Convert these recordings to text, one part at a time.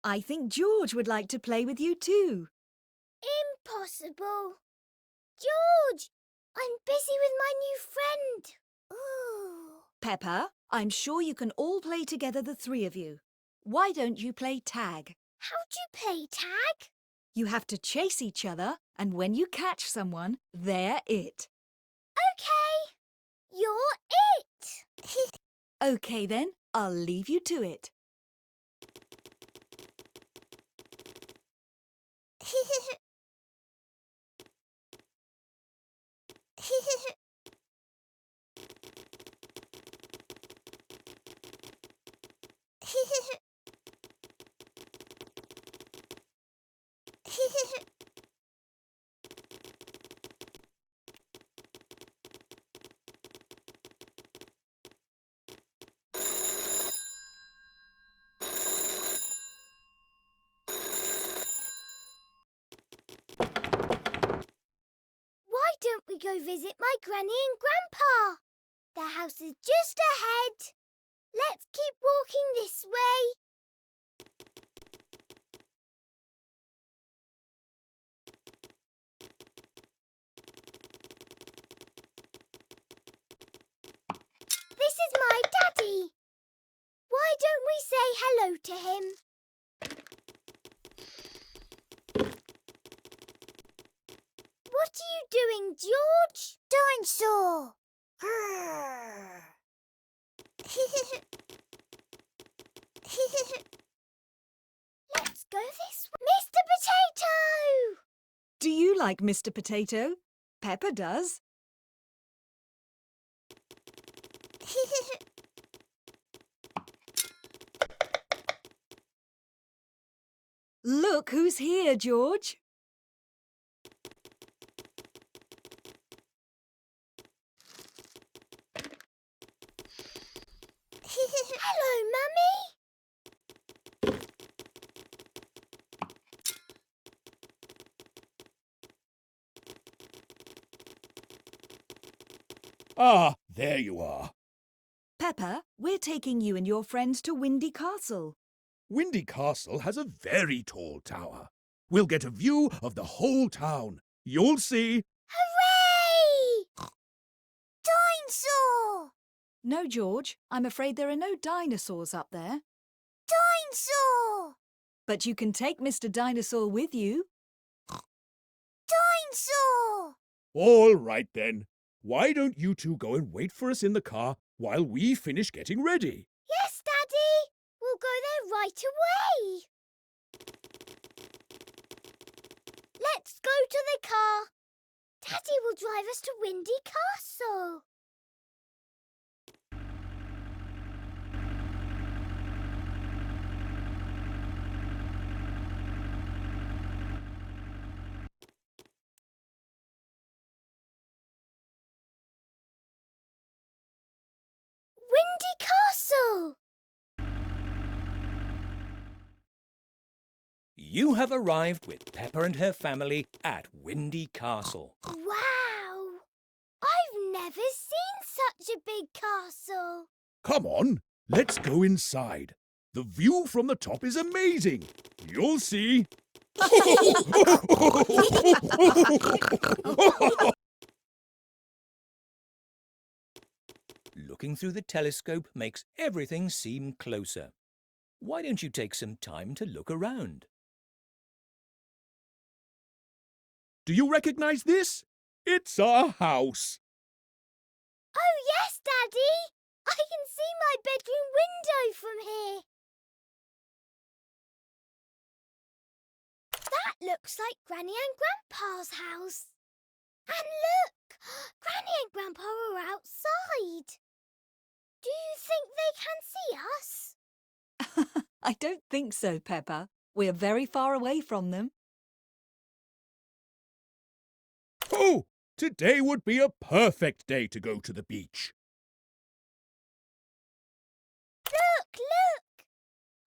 I think George would like to play with you too. Impossible. George, I'm busy with my new friend. Ooh. Peppa, I'm sure you can all play together, the three of you. Why don't you play tag? How do you play tag? You have to chase each other, and when you catch someone, they're it. OK. You're it. OK then, I'll leave you to it. Why don't we go visit my Granny and Grandpa? Their house is just ahead. Let's keep walking this way. This is my Daddy. Why don't we say hello to him? What are you doing, George? Dinosaur. Let's go this way. Mr. Potato! Do you like Mr. Potato? Peppa does. Look who's here, George. Hello, Mummy. Ah, there you are. Peppa, we're taking you and your friends to Windy Castle. Windy Castle has a very tall tower. We'll get a view of the whole town. You'll see. Hooray! Dinosaur! No, George, I'm afraid there are no dinosaurs up there. Dinosaur! But you can take Mr. Dinosaur with you. Dinosaur! All right, then. Why don't you two go and wait for us in the car while we finish getting ready? Yes, Daddy. We'll go there right away. Let's go to the car. Daddy will drive us to Windy Castle. Windy Castle! You have arrived with Peppa and her family at Windy Castle. Wow! I've never seen such a big castle. Come on, let's go inside. The view from the top is amazing. You'll see. Looking through the telescope makes everything seem closer. Why don't you take some time to look around? Do you recognize this? It's our house. Oh, yes, Daddy. I can see my bedroom window from here. That looks like Granny and Grandpa's house. And look, Granny and Grandpa are outside. Do you think they can see us? I don't think so, Peppa. We're very far away from them. Oh, today would be a perfect day to go to the beach. Look, look!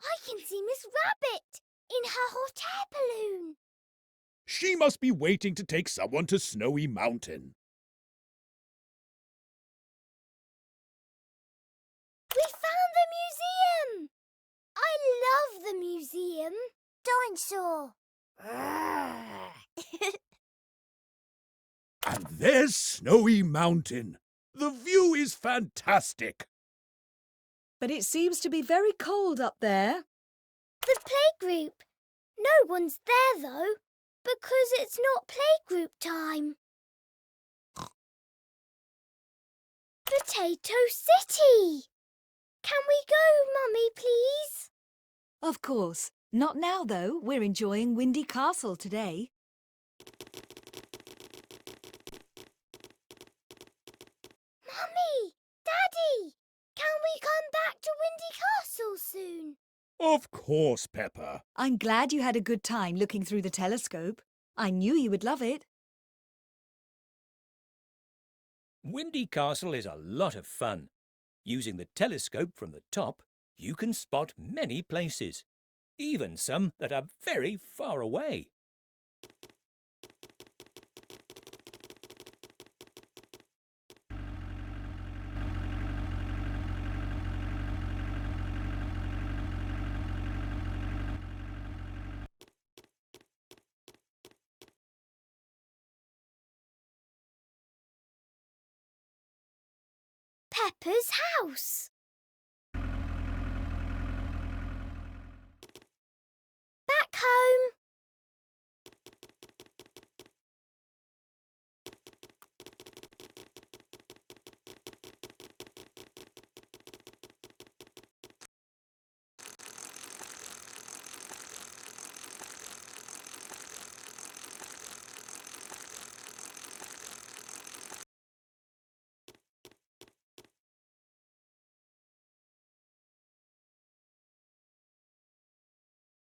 I can see Miss Rabbit in her hot air balloon. She must be waiting to take someone to Snowy Mountain. We found the museum! I love the museum. Dinosaur. And there's Snowy Mountain. The view is fantastic. But it seems to be very cold up there. The playgroup. No one's there, though, because it's not playgroup time. Potato City! Can we go, Mummy, please? Of course. Not now, though. We're enjoying Windy Castle today. Mummy! Daddy! Can we come back to Windy Castle soon? Of course, Peppa. I'm glad you had a good time looking through the telescope. I knew you would love it. Windy Castle is a lot of fun. Using the telescope from the top, you can spot many places, even some that are very far away. Peppa's house. Back home.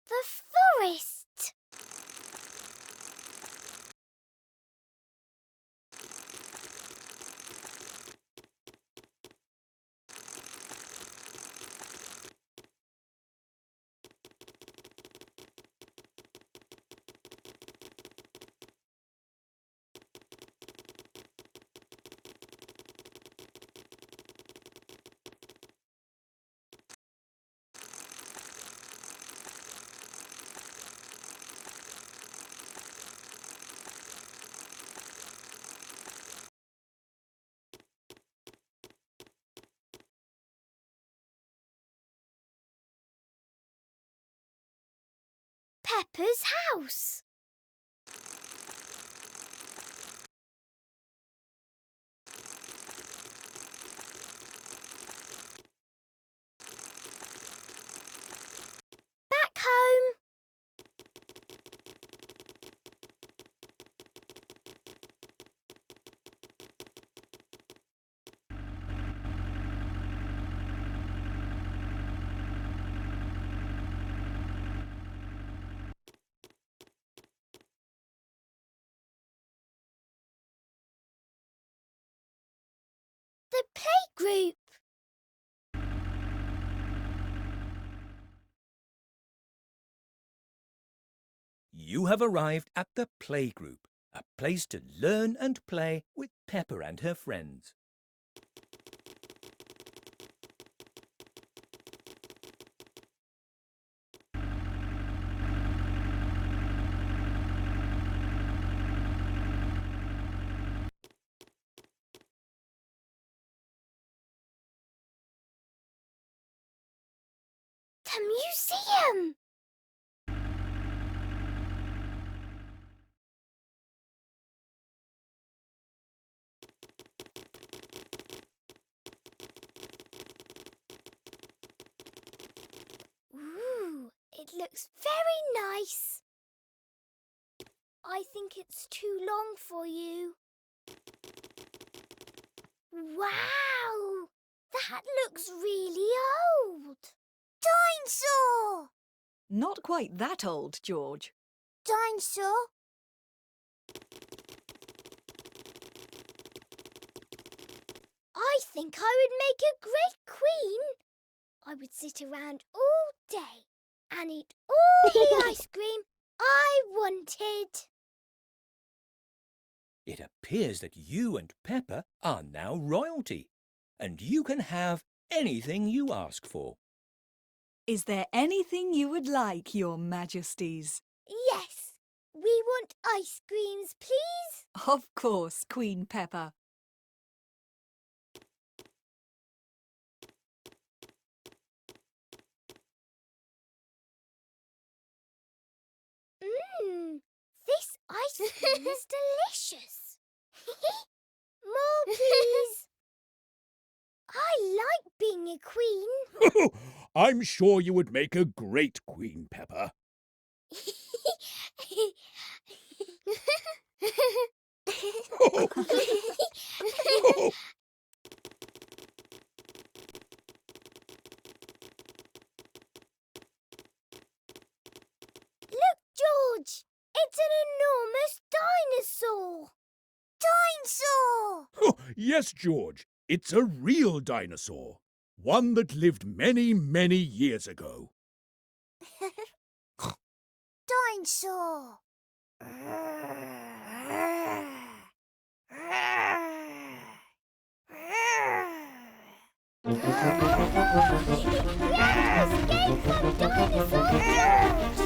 The forest. Peppa's house. Back home. The playgroup. You have arrived at the playgroup, a place to learn and play with Peppa and her friends. The museum. Ooh, it looks very nice. I think it's too long for you. Wow! That looks really old. Dinosaur! Not quite that old, George. Dinosaur? I think I would make a great queen. I would sit around all day and eat all the ice cream I wanted. It appears that you and Peppa are now royalty, and you can have anything you ask for. Is there anything you would like, Your Majesties? Yes. We want ice creams, please. Of course, Queen Peppa. This ice cream is delicious. More, please. I like being a queen. I'm sure you would make a great queen, Peppa. Look, George. It's an enormous dinosaur. Dinosaur! Yes, George, it's a real dinosaur. One that lived many, many years ago. Dinosaur. Yes! Escape from Dinosaur George!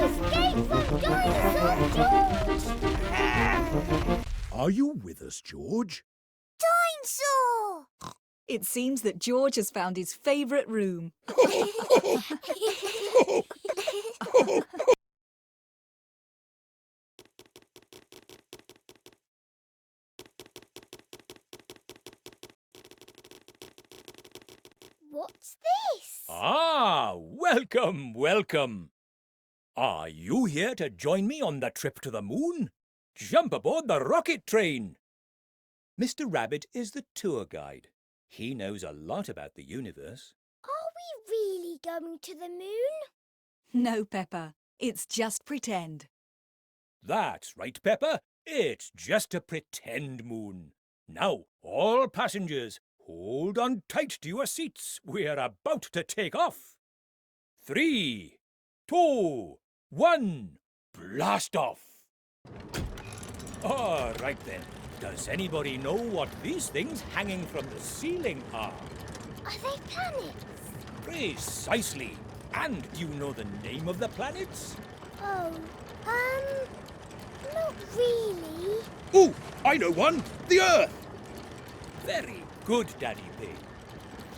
Escape from Dinosaur George! Are you with us, George? Dinosaur! It seems that George has found his favourite room. What's this? Ah, welcome, welcome. Are you here to join me on the trip to the moon? Jump aboard the rocket train. Mr. Rabbit is the tour guide. He knows a lot about the universe. Are we really going to the moon? No, Peppa, it's just pretend. That's right, Peppa. It's just a pretend moon. Now, all passengers, hold on tight to your seats. We're about to take off. 3, 2, 1, blast off. All right then. Does anybody know what these things hanging from the ceiling are? Are they planets? Precisely. And do you know the name of the planets? Oh, not really. Oh, I know one! The Earth! Very good, Daddy Pig.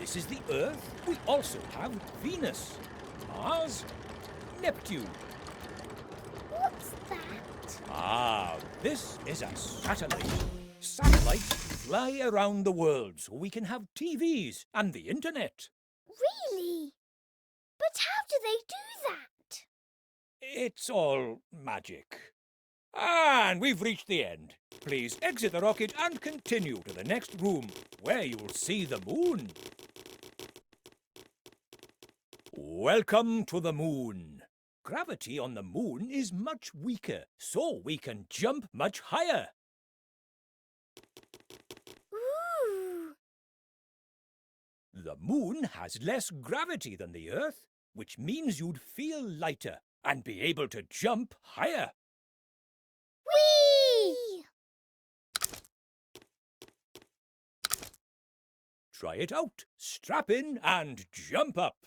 This is the Earth. We also have Venus, Mars, Neptune. What's that? Ah, this is a satellite. Satellites fly around the world so we can have TVs and the internet. Really? But how do they do that? It's all magic. And we've reached the end. Please exit the rocket and continue to the next room, where you'll see the moon. Welcome to the moon. Gravity on the moon is much weaker, so we can jump much higher. Ooh. The moon has less gravity than the Earth, which means you'd feel lighter and be able to jump higher. Whee! Try it out. Strap in and jump up.